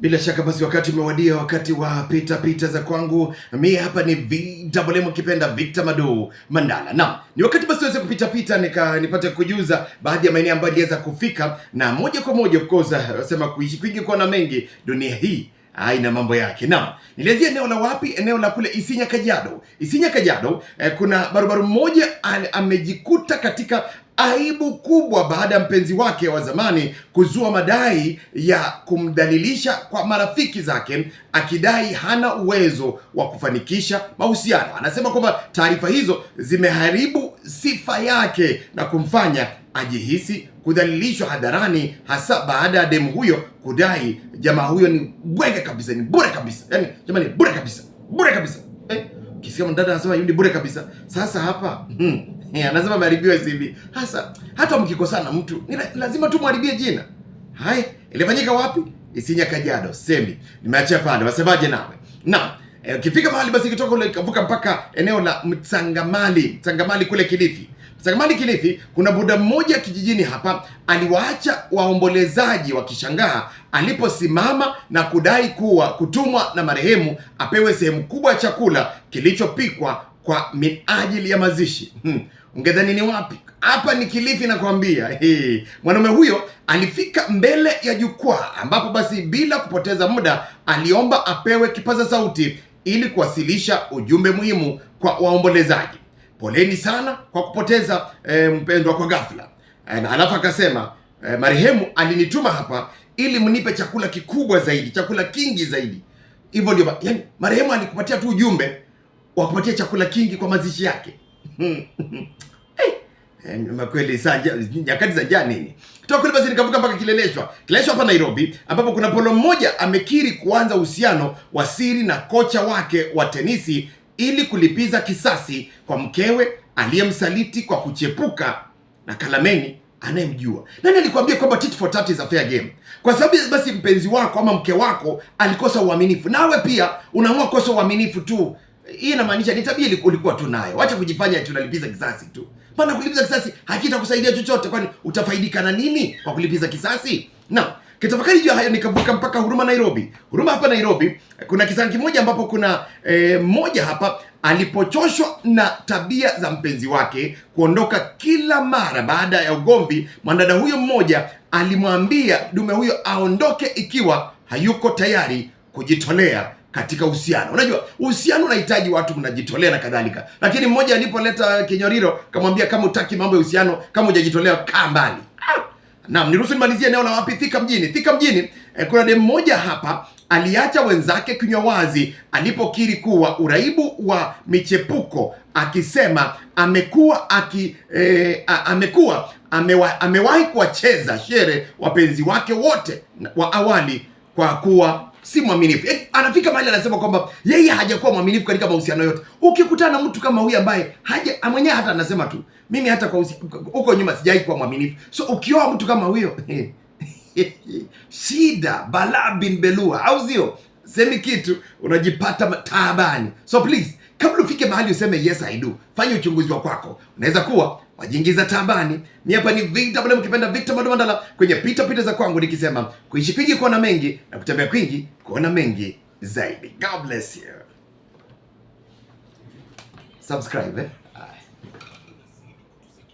Bila shaka basi wakati umewadia, wakati wa pita za kwangu. Mimi hapa ni VMM kipenda Victor Madu Mandala. Naam, ni wakati basi tuweze kupita nipate kujuza baadhi ya maeneo ambayo aliweza kufika, na moja kwa moja of course nasema kuishi kwingi kwa na mengi dunia hii haina mambo yake. Naam, nilianzia eneo la wapi? Eneo la kule Isinya Kajiado. Kuna barubaru mmoja amejikuta katika aibu kubwa baada ya mpenzi wake wa zamani kuzua madai ya kumdhalilisha kwa marafiki zake, akidai hana uwezo wa kufanikisha mahusiano. Anasema kwamba taarifa hizo zimeharibu sifa yake na kumfanya ajihisi kudhalilishwa hadharani, hasa baada ya demu huyo kudai jamaa huyo ni bwege kabisa, ni bure kabisa. Yaani jamani, bure kabisa. Kisikia mdada anasema yule bure kabisa. Sasa hapa anasema maharibiwa hivi. Hata mkikosana mtu lazima tu mharibie jina. Hai, ilifanyika wapi? Isinya Kajiado. Semi. Nimeachia pale. Wasemaje nawe? Naam. Ukifika mahali basi kitoka ule kavuka mpaka eneo la Mtsangamali kule Kilifi. Mtsangamali Kilifi, kuna buda mmoja kijijini hapa aliwaacha waombolezaji wakishangaa aliposimama na kudai kuwa kutumwa na marehemu apewe sehemu kubwa ya chakula kilichopikwa kwa minajili ya mazishi. Ungedhani ni wapi? Hapa ni Kilifi nakwambia. Mwanaume huyo alifika mbele ya jukwaa ambapo basi bila kupoteza muda aliomba apewe kipaza sauti ili kuwasilisha ujumbe muhimu kwa waombolezaji. Poleni sana kwa kupoteza mpendwa kwa ghafla. Alafu akasema marehemu alinituma hapa ili mnipe chakula kikubwa zaidi, chakula kingi zaidi. Hivyo ndio, yani marehemu alikupatia tu ujumbe wa kupatia chakula kingi kwa mazishi yake. Makweli nyakati za jana nini. Kutoka kule basi nikavuka mpaka Kileleshwa hapa Nairobi, ambapo kuna polo mmoja amekiri kuanza uhusiano wa siri na kocha wake wa tenisi ili kulipiza kisasi kwa mkewe aliyemsaliti kwa kuchepuka na kalameni anayemjua. Nani alikwambia kwamba tit for tat is a fair game? Kwa sababu basi mpenzi wako ama mke wako alikosa uaminifu, nawe pia unaamua kosa uaminifu tu. Hii inamaanisha ni tabia ulikuwa tu nayo. Acha kujifanya tunalipiza kisasi tu. Maana kulipiza kisasi hakitakusaidia chochote, kwani utafaidika na nini kwa kulipiza kisasi? Na kitafakari juu hayo nikavuka mpaka Huruma hapa Nairobi, kuna kisanga kimoja ambapo kuna mmoja hapa alipochoshwa na tabia za mpenzi wake kuondoka kila mara baada ya ugomvi. Mwanadada huyo mmoja alimwambia dume huyo aondoke ikiwa hayuko tayari kujitolea katika uhusiano. Unajua uhusiano unahitaji watu mnajitolea na kadhalika, lakini mmoja alipoleta kinyoriro kamwambia kama utaki mambo ya uhusiano, kama hujajitolea kaa mbali. Naam, niruhusu nimalizie eneo la wapi? Thika mjini. Kuna demu mmoja hapa aliacha wenzake kinywa wazi alipokiri kuwa uraibu wa michepuko, akisema amewahi kuwacheza shere wapenzi wake wote wa awali kwa kuwa si mwaminifu. Anafika mahali anasema kwamba yeye hajakuwa mwaminifu katika mahusiano yote. Ukikutana na mtu kama huyu ambaye mwenyewe hata anasema tu mimi hata kwa huko nyuma sijai kuwa mwaminifu. So ukioa mtu kama huyo shida balaa bin belua, au sio? Semi kitu unajipata taabani. So please, kabla ufike mahali useme yes I do, fanya uchunguzi wa kwako. Unaweza kuwa wajiingiza taabani. Mimi hapa ni VMM kipenda Victor Madu Mandala kwenye pita za kwangu, nikisema kuishi kwingi kuona mengi na kutembea kwingi kuona mengi zaidi. God bless you. Subscribe.